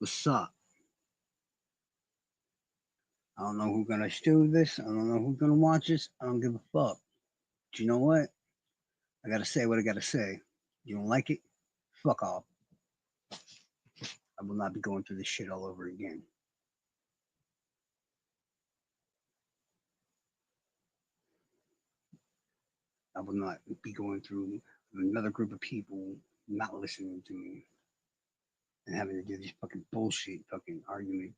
What's up? I don't know who's gonna do this. I don't know who's gonna watch this. I don't give a fuck. But you know what? I gotta say what I gotta say. You don't like it? Fuck off. I will not be going through this shit all over again. I will not be going through another group of people not listening to me and having to do these fucking bullshit fucking argument,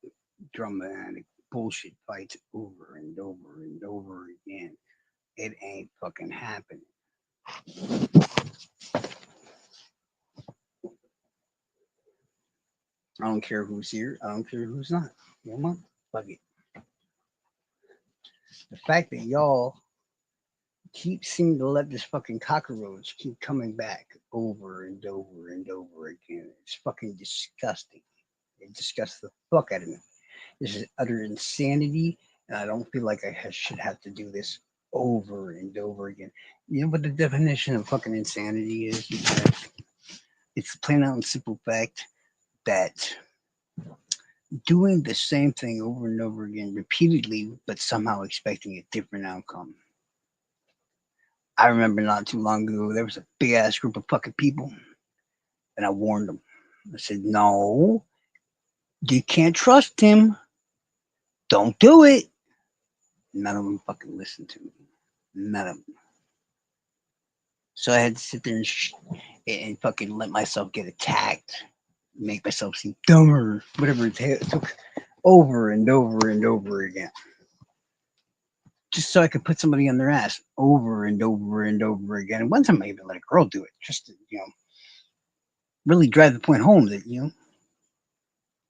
dramatic bullshit fights over and over and over again. It ain't fucking happening. I don't care who's here. I don't care who's not. You know what? Fuck it. The fact that y'all keep seeming to let this fucking cockroach keep coming back over and over and over again. It's fucking disgusting. It disgusts the fuck out of me. This is utter insanity, and I don't feel like should have to do this over and over again. You know what the definition of fucking insanity is? It's plain out and simple fact that doing the same thing over and over again repeatedly, but somehow expecting a different outcome. I remember not too long ago, there was a big ass group of fucking people, and I warned them. I said, no, you can't trust him. Don't do it. None of them fucking listened to me. None of them. So I had to sit there and fucking let myself get attacked, make myself seem dumber, whatever it took, over and over and over again. Just so I could put somebody on their ass over and over and over again. And one time I even let a girl do it, just to, really drive the point home that,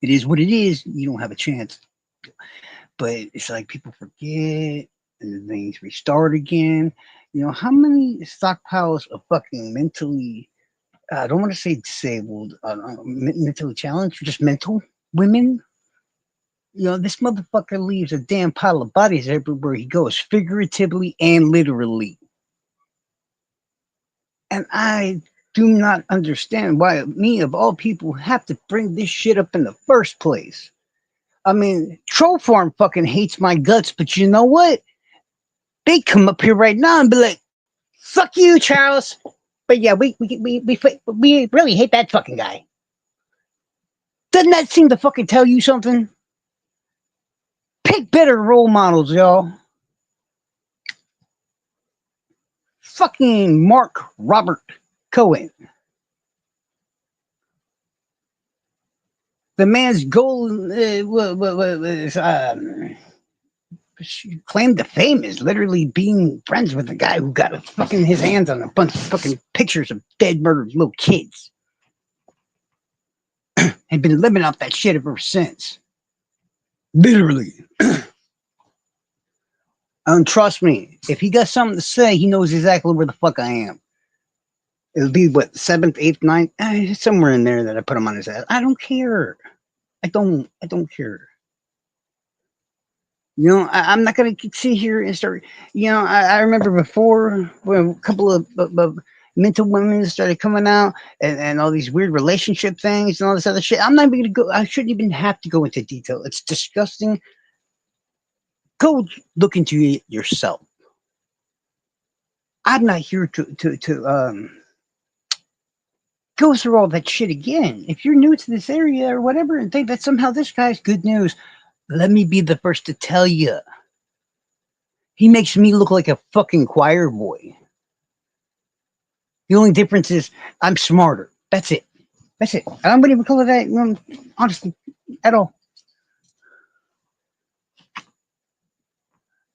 it is what it is. You don't have a chance. But it's like people forget and then things restart again. How many stockpiles of fucking mentally, I don't want to say disabled, mentally challenged, just mental women? This motherfucker leaves a damn pile of bodies everywhere he goes, figuratively and literally. And I do not understand why me, of all people, have to bring this shit up in the first place. I mean, Troll Farm fucking hates my guts, but you know what? They come up here right now and be like, fuck you, Charles. But yeah, we really hate that fucking guy. Doesn't that seem to fucking tell you something? Pick better role models, y'all. Fucking Mark Robert Cohen. The man's goal was claim to fame is literally being friends with a guy who got fucking his hands on a bunch of fucking pictures of dead, murdered little kids. And been living off that shit ever since. Literally. And trust me, if he got something to say, he knows exactly where the fuck I am. It'll be what, 7th, 8th, 9th, somewhere in there that I put him on his ass. I don't care. I don't care. I'm not going to sit here and start. I remember before when a couple of mental women started coming out and all these weird relationship things and all this other shit. I'm not even going to go. I shouldn't even have to go into detail. It's disgusting. Go look into it yourself. I'm not here to go through all that shit again. If you're new to this area or whatever and think that somehow this guy's good news, let me be the first to tell you. He makes me look like a fucking choir boy. The only difference is I'm smarter. That's it. That's it. I don't even call it that, honestly, at all.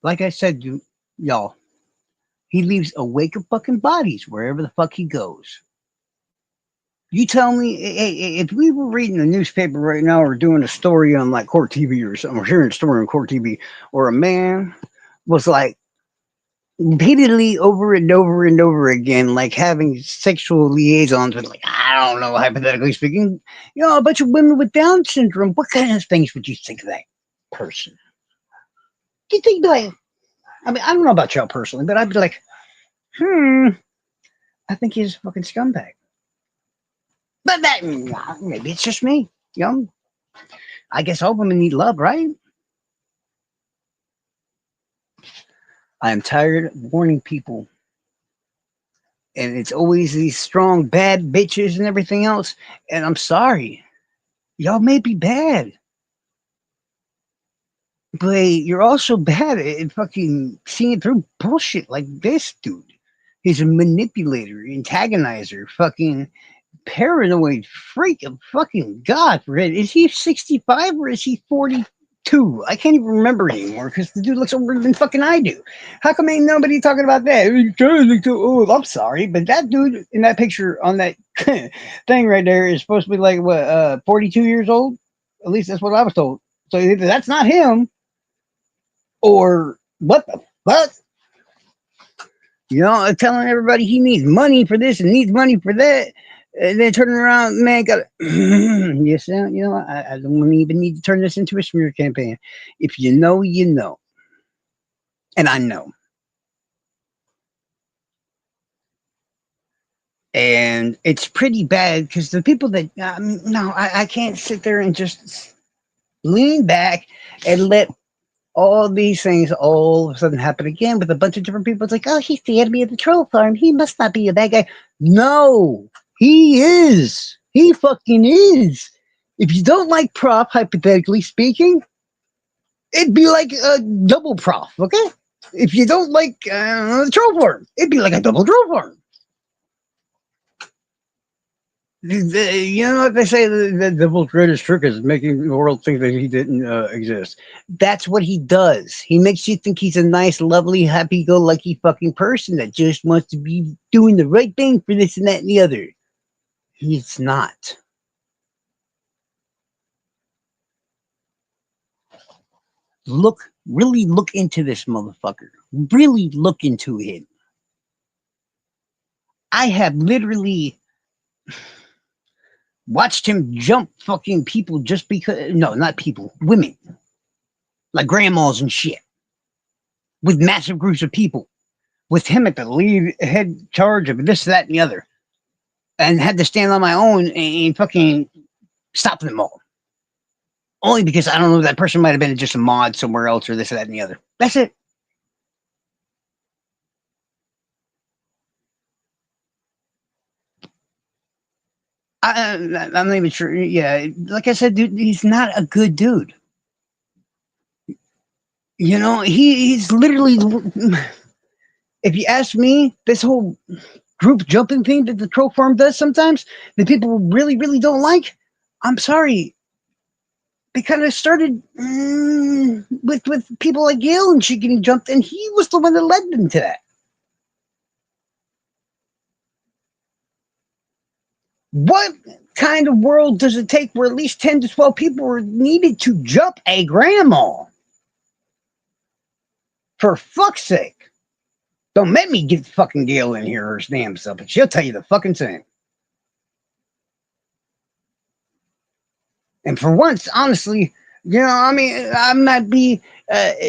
Like I said, y'all, he leaves a wake of fucking bodies wherever the fuck he goes. You tell me, if we were reading a newspaper right now or doing a story on like Court TV or something, or hearing a story on Court TV, or a man was like repeatedly over and over and over again, like having sexual liaisons with, like, I don't know, hypothetically speaking, a bunch of women with Down syndrome, what kind of things would you think of that person? Do you think, like, I mean, I don't know about y'all personally, but I'd be like, I think he's a fucking scumbag. But that, maybe it's just me, I guess all women need love, right? I am tired of warning people, and it's always these strong, bad bitches and everything else. And I'm sorry, y'all may be bad, but you're also bad at fucking seeing through bullshit like this dude. He's a manipulator, antagonizer, fucking paranoid freak of fucking God. Is he 65 or is he 42? I can't even remember anymore because the dude looks older than fucking I do. How come ain't nobody talking about that? Oh, I'm sorry, but that dude in that picture on that thing right there is supposed to be like what, 42 years old? At least that's what I was told. So either that's not him or what the fuck? You know, telling everybody he needs money for this and needs money for that. And then turning around, man, got yes, you know, I don't even need to turn this into a smear campaign. If you know, you know. And I know. And it's pretty bad because the people that, no, I can't sit there and just lean back and let all these things all of a sudden happen again with a bunch of different people. It's like, oh, he's the enemy of the troll farm. He must not be a bad guy. No, he is. He fucking is. If you don't like Prof, hypothetically speaking, it'd be like a double Prof, okay? If you don't like the troll farm, it'd be like a double troll farm. You know what they say? The devil's greatest trick is making the world think that he didn't exist. That's what he does. He makes you think he's a nice, lovely, happy-go-lucky fucking person that just wants to be doing the right thing for this and that and the other. He's not. Really look into this motherfucker. Really look into him. I have literally watched him jump fucking people just because. No, not people, women. Like grandmas and shit. With massive groups of people. With him at the lead head charge of this, that, and the other. And had to stand on my own and fucking stop them all. Only because I don't know, that person might have been just a mod somewhere else or this, that, and the other. That's it. I'm not even sure. Yeah, like I said, dude, he's not a good dude. You know, he's literally. If you ask me, this whole group jumping thing that the troll farm does sometimes that people really don't like. I'm sorry, they kind of started with people like Gail and shit getting jumped, and he was the one that led them to that. What kind of world does it take where at least 10 to 12 people were needed to jump a grandma? For fuck's sake. Don't make me get fucking Gail in here her damn self, but she'll tell you the fucking same. And for once, honestly, you know, I mean, I might be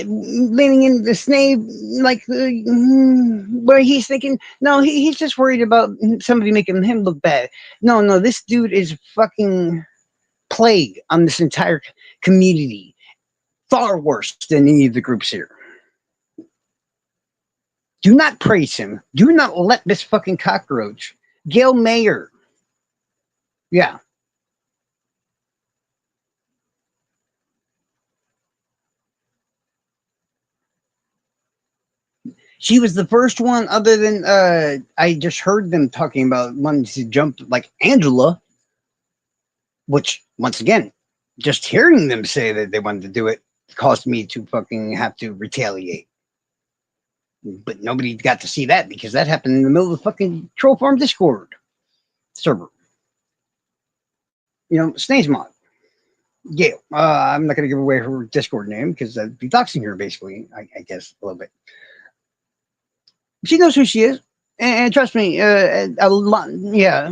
leaning into the Snape, like, where he's thinking, no, he's just worried about somebody making him look bad. No, this dude is fucking plague on this entire community. Far worse than any of the groups here. Do not praise him. Do not let this fucking cockroach, Gail Mayer. Yeah. She was the first one, other than I just heard them talking about wanting to jump like Angela, which once again, just hearing them say that they wanted to do it caused me to fucking have to retaliate. But nobody got to see that because that happened in the middle of the fucking troll farm Discord server. You know, Snake's mod. Gail. I'm not going to give away her Discord name because I'd be doxing her basically, I guess, a little bit. She knows who she is. And trust me, a lot, yeah.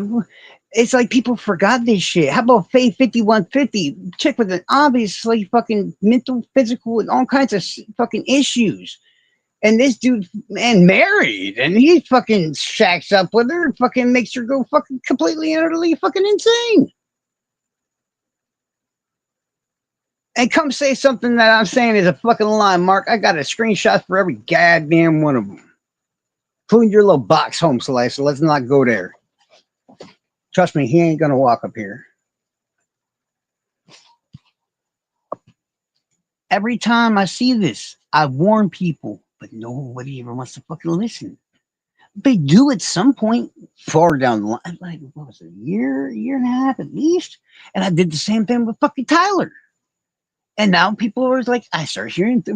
It's like people forgot this shit. How about Faye 5150? Chick with an obviously fucking mental, physical, and all kinds of fucking issues. And this dude, and married, and he fucking shacks up with her and fucking makes her go fucking completely and utterly fucking insane. and come say something that I'm saying is a fucking lie, Mark. I got a screenshot for every goddamn one of them, including your little box home slice. So let's not go there. Trust me, he ain't gonna walk up here. Every time I see this, I warn people, but nobody ever wants to fucking listen. They do at some point far down the line, like what was it, year and a half at least. And I did the same thing with fucking Tyler. And now people are like, I start hearing, shut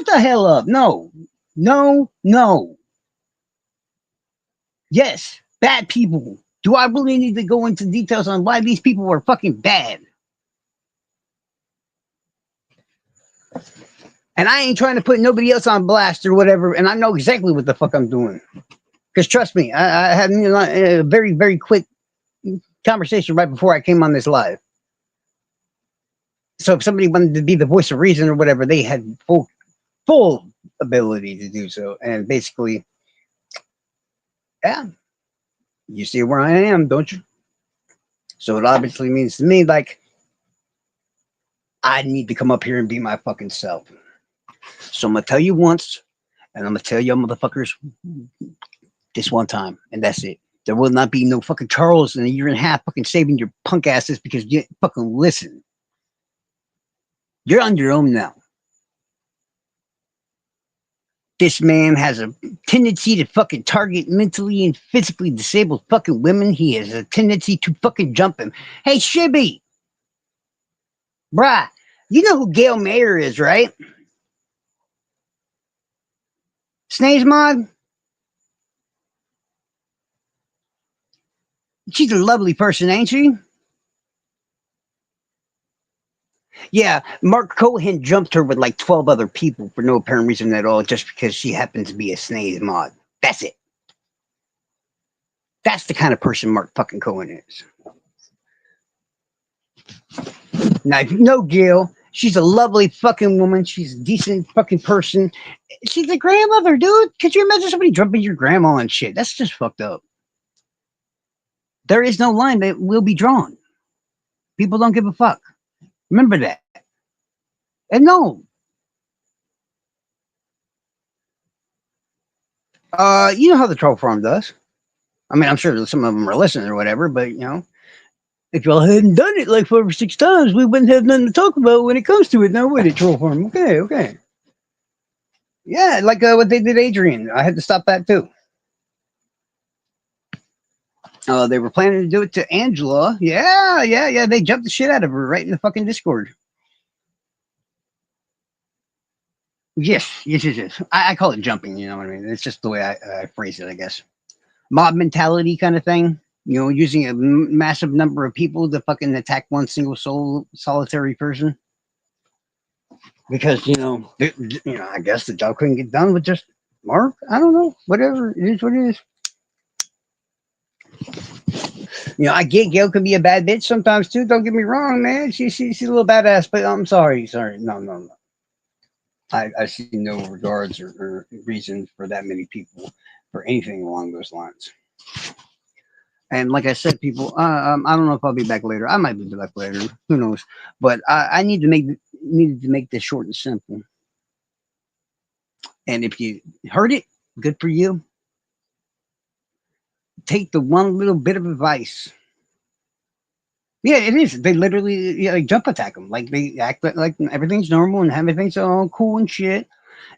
the hell up. No, no, no. Yes, bad people. Do I really need to go into details on why these people were fucking bad? And I ain't trying to put nobody else on blast or whatever. And I know exactly what the fuck I'm doing. Because trust me, I had a very, very quick conversation right before I came on this live. So if somebody wanted to be the voice of reason or whatever, they had full ability to do so. And basically, yeah, you see where I am, don't you? So it obviously means to me, like, I need to come up here and be my fucking self. So I'm going to tell you once, and I'm going to tell you motherfuckers this one time, and that's it. There will not be no fucking Charles in a year and a half fucking saving your punk asses because you didn't fucking listen. You're on your own now. This man has a tendency to fucking target mentally and physically disabled fucking women. He has a tendency to fucking jump him. Hey, Shibby. Bruh, you know who Gail Mayer is, right? Snaze Mod? She's a lovely person, ain't she? Yeah, Mark Cohen jumped her with like 12 other people for no apparent reason at all, just because she happens to be a Snaze Mod. That's it. That's the kind of person Mark fucking Cohen is. Now, if you know Gail, she's a lovely fucking woman. She's a decent fucking person. She's a grandmother, dude. Could you imagine somebody jumping your grandma and shit? That's just fucked up. There is no line that will be drawn. People don't give a fuck. Remember that. And no, you know how the troll farm does. I mean, I'm sure some of them are listening or whatever, but you know, if y'all hadn't done it like 5 or 6 times, we wouldn't have nothing to talk about when it comes to it. Now, would it, troll farm? Okay, okay. Yeah, like what they did, Adrian. I had to stop that too. They were planning to do it to Angela. Yeah, yeah, yeah. They jumped the shit out of her right in the fucking Discord. Yes, yes, yes, yes. I call it jumping. You know what I mean? It's just the way I phrase it, I guess. Mob mentality kind of thing. You know, using a massive number of people to fucking attack one single solitary person. Because I guess the job couldn't get done with just Mark. I don't know. Whatever it is, what it is. I get Gail can be a bad bitch sometimes too. Don't get me wrong, man. She's a little badass, but I'm sorry. No, no, no. I see no regards or reason for that many people for anything along those lines. And like I said, people, I don't know if I'll be back later. I might be back later. Who knows? But I needed to make this short and simple. And if you heard it, good for you. Take the one little bit of advice. Yeah, it is. They literally jump attack them. Like they act like everything's normal and everything's all cool and shit.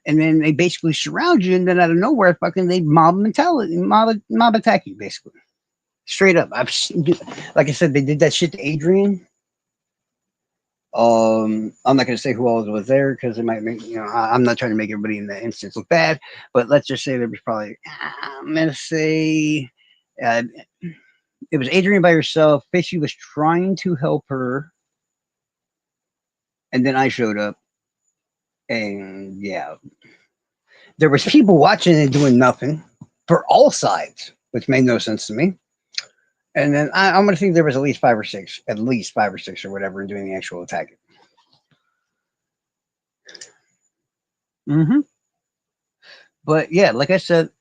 And then they basically surround you, and then out of nowhere, fucking they mob mentality, mob attack you, basically. Straight up. Like I said, they did that shit to Adrian. I'm not going to say who else was there because it might make I'm not trying to make everybody in that instance look bad, but let's just say there was probably I'm going to say it was Adrian by herself. Fishy was trying to help her, and then I showed up, and yeah, there was people watching and doing nothing for all sides, which made no sense to me. And then I'm going to think there was at least five or six or whatever doing the actual attacking. Mm-hmm. But yeah, like I said,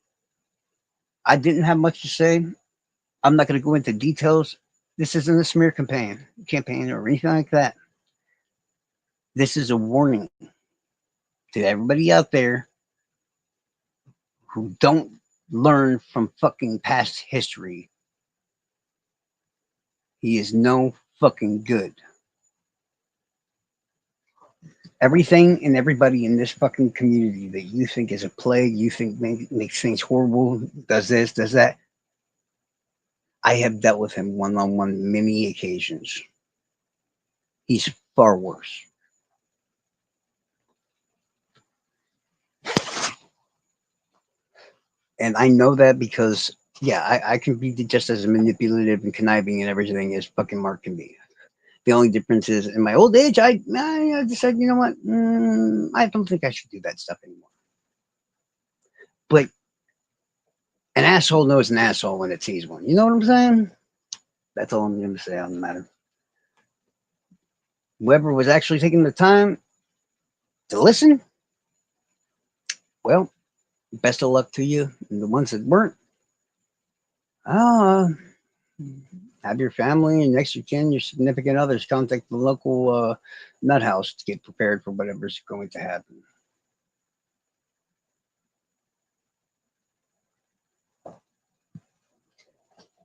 I didn't have much to say. I'm not going to go into details. This isn't a smear campaign or anything like that. This is a warning to everybody out there who don't learn from fucking past history. He is no fucking good. Everything and everybody in this fucking community that you think is a plague, you think makes things horrible, does this, does that. I have dealt with him one on one many occasions. He's far worse. And I know that because, yeah, I can be just as manipulative and conniving and everything as fucking Mark can be. The only difference is in my old age, I decided, you know what? I don't think I should do that stuff anymore. But an asshole knows an asshole when it sees one. You know what I'm saying? That's all I'm going to say on the matter. Whoever was actually taking the time to listen, well, best of luck to you. And the ones that weren't, uh, have your family and next you can, your significant others contact the local nut house to get prepared for whatever's going to happen.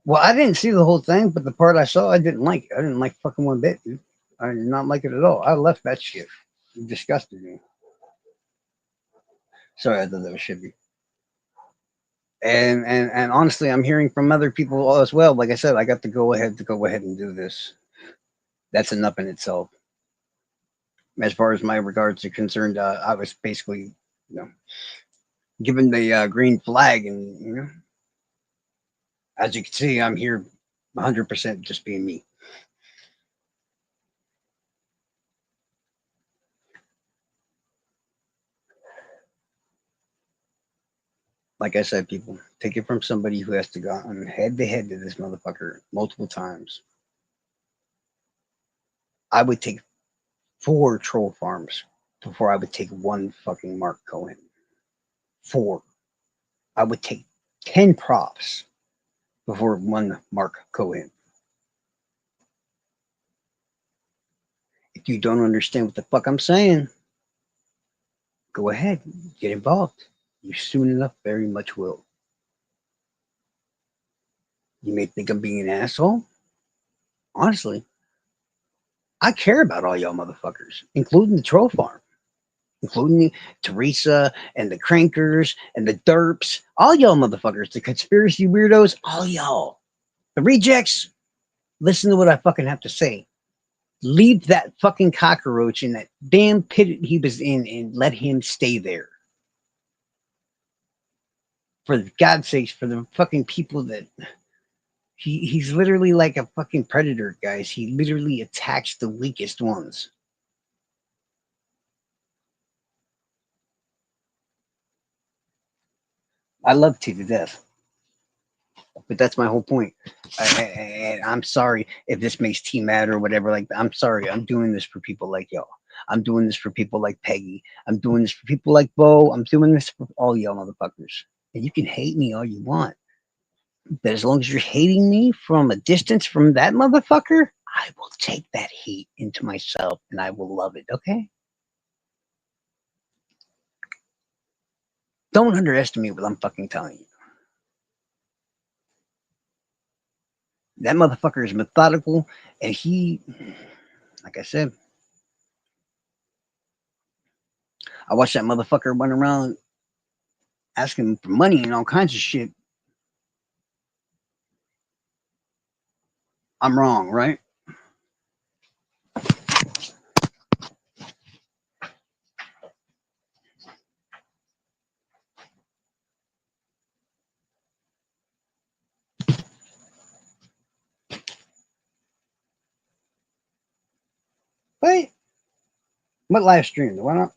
Well, I didn't see the whole thing, but the part I saw, I didn't like. I didn't like fucking one bit, dude. I did not like it at all. I left that shit. It disgusted me. Sorry, I thought that was shitty. And honestly, I'm hearing from other people as well. Like I said, I got to go ahead and do this. That's enough in itself. As far as my regards are concerned, I was basically, you know, given the green flag, and you know, as you can see, I'm here 100% just being me. Like I said, people, take it from somebody who has to go on head to head to this motherfucker multiple times. I would take 4 troll farms before I would take one fucking Mark Cohen. 4. I would take 10 props before one Mark Cohen. If you don't understand what the fuck I'm saying, go ahead, get involved. You soon enough very much will. You may think I'm being an asshole. Honestly, I care about all y'all motherfuckers, including the troll farm, including Teresa and the crankers and the derps, all y'all motherfuckers, the conspiracy weirdos, all y'all. The rejects, listen to what I fucking have to say. Leave that fucking cockroach in that damn pit he was in and let him stay there. For God's sakes, for the fucking people that he's literally like a fucking predator, guys. He literally attacks the weakest ones. I love T to death, but that's my whole point. And I'm sorry if this makes T mad or whatever. Like, I'm sorry. I'm doing this for people like y'all. I'm doing this for people like Peggy. I'm doing this for people like Bo. I'm doing this for all y'all motherfuckers. And you can hate me all you want, but as long as you're hating me from a distance from that motherfucker, I will take that hate into myself and I will love it. Okay? Don't underestimate what I'm fucking telling you. That motherfucker is methodical, and he, like I said, I watched that motherfucker run around asking for money and all kinds of shit. I'm wrong, right? Wait, what live stream? Why not?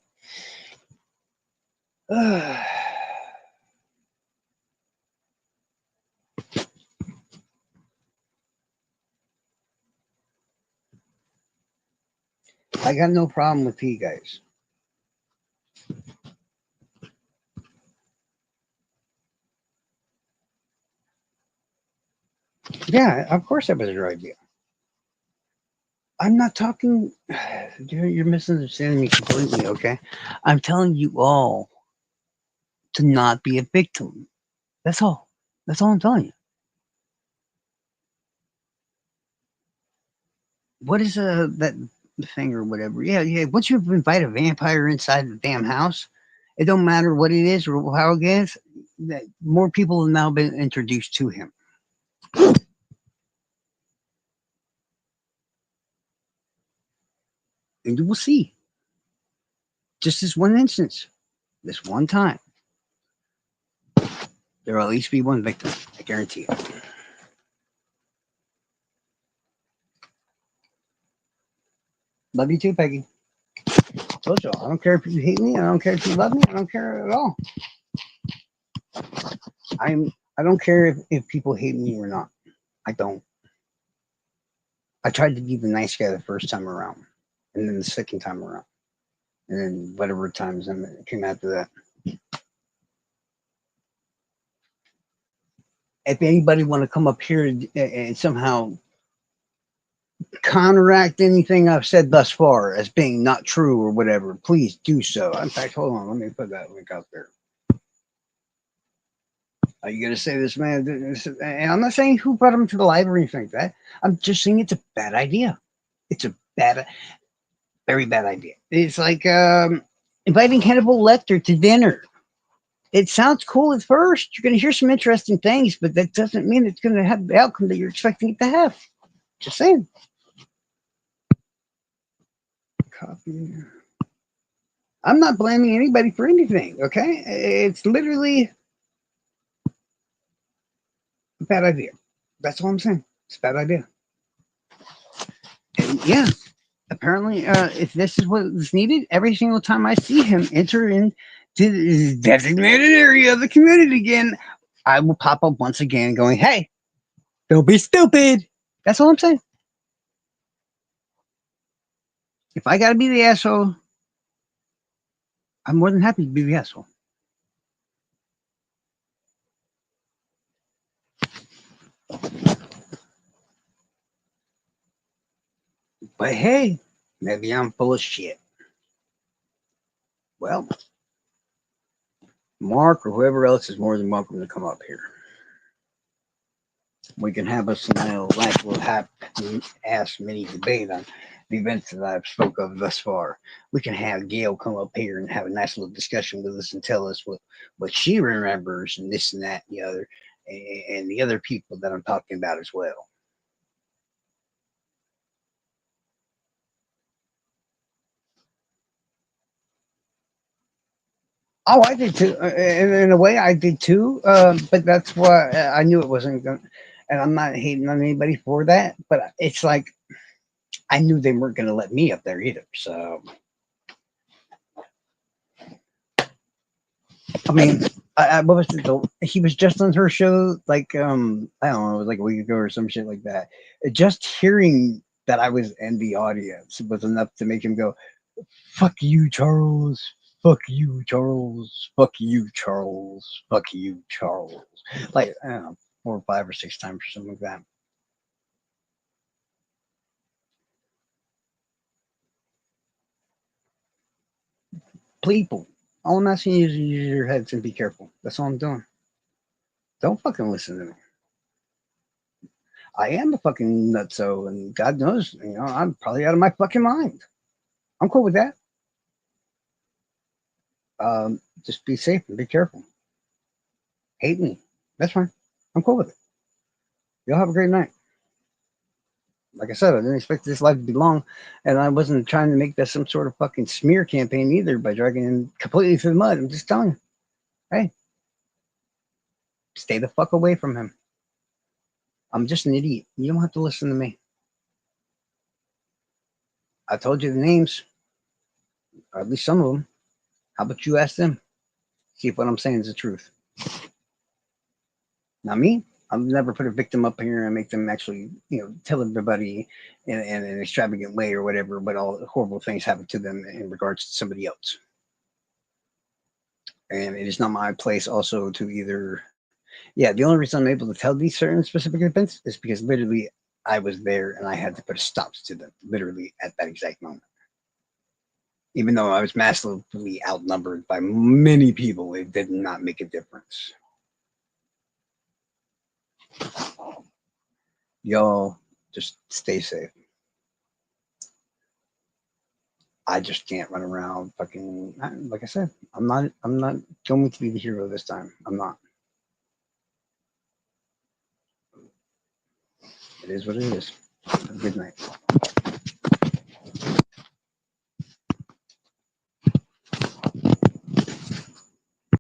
I got no problem with you guys. Yeah, of course that was your idea. I'm not talking. You're misunderstanding me completely. Okay, I'm telling you all to not be a victim. That's all. That's all I'm telling you. What is that thing or whatever? Yeah, yeah. Once you invite a vampire inside the damn house, it don't matter what it is or how it gets. That more people have now been introduced to him, and you will see. Just this one instance, this one time, there will at least be one victim. I guarantee it. Love you too, Peggy. Told you, I don't care if you hate me. I don't care if you love me. I don't care at all. I don't care if people hate me or not. I don't. I tried to be the nice guy the first time around, and then the second time around, and then whatever times came after that. If anybody want to come up here and somehow counteract anything I've said thus far as being not true or whatever, please do so. In fact, hold on, let me put that link out there. Are you gonna say this man? And I'm not saying who brought him to the live or anything like that. I'm just saying it's a bad idea. It's a very bad idea. It's like inviting Hannibal Lecter to dinner. It sounds cool at first. You're going to hear some interesting things, but that doesn't mean it's going to have the outcome that you're expecting it to have. Just saying. Copy. I'm not blaming anybody for anything, okay? It's literally a bad idea. That's all I'm saying. It's a bad idea. And yeah, apparently, if this is what is needed, every single time I see him enter into the designated area of the community again, I will pop up once again going, hey, don't be stupid. That's all I'm saying. If I got to be the asshole, I'm more than happy to be the asshole. But hey, maybe I'm full of shit. Well, Mark or whoever else is more than welcome to come up here. We can have us like we'll have ask mini debate on the events that I've spoke of thus far. We can have Gail come up here and have a nice little discussion with us and tell us what she remembers and this and that and the other, and the other people that I'm talking about as well. Oh, I did too. In a way, I did too. But that's why I knew it wasn't going. And I'm not hating on anybody for that. But it's like I knew they weren't going to let me up there either. So I mean, what was it? He was just on her show, like I don't know, it was like a week ago or some shit like that. Just hearing that I was in the audience was enough to make him go, "Fuck you, Charles. Fuck you, Charles. Fuck you, Charles. Fuck you, Charles." Like I don't know, 4 or 5 or 6 times or something like that. People, all I'm asking you is to use your heads and be careful. That's all I'm doing. Don't fucking listen to me. I am a fucking nutso, and God knows, I'm probably out of my fucking mind. I'm cool with that. Just be safe and be careful. Hate me. That's fine. I'm cool with it. Y'all have a great night. Like I said, I didn't expect this live to be long, and I wasn't trying to make that some sort of fucking smear campaign either by dragging him completely through the mud. I'm just telling you, hey, stay the fuck away from him. I'm just an idiot. You don't have to listen to me. I told you the names, or at least some of them. How about you ask them? See if what I'm saying is the truth. Not me. I'll never put a victim up here and make them actually, tell everybody in an extravagant way or whatever, but all the horrible things happen to them in regards to somebody else. And it is not my place also to either. Yeah, the only reason I'm able to tell these certain specific events is because literally I was there and I had to put a stop to them literally at that exact moment. Even though I was massively outnumbered by many people, it did not make a difference. Y'all just stay safe. I just can't run around fucking, like I said, I'm not going to be the hero this time. I'm not. It is what it is. Have a good night.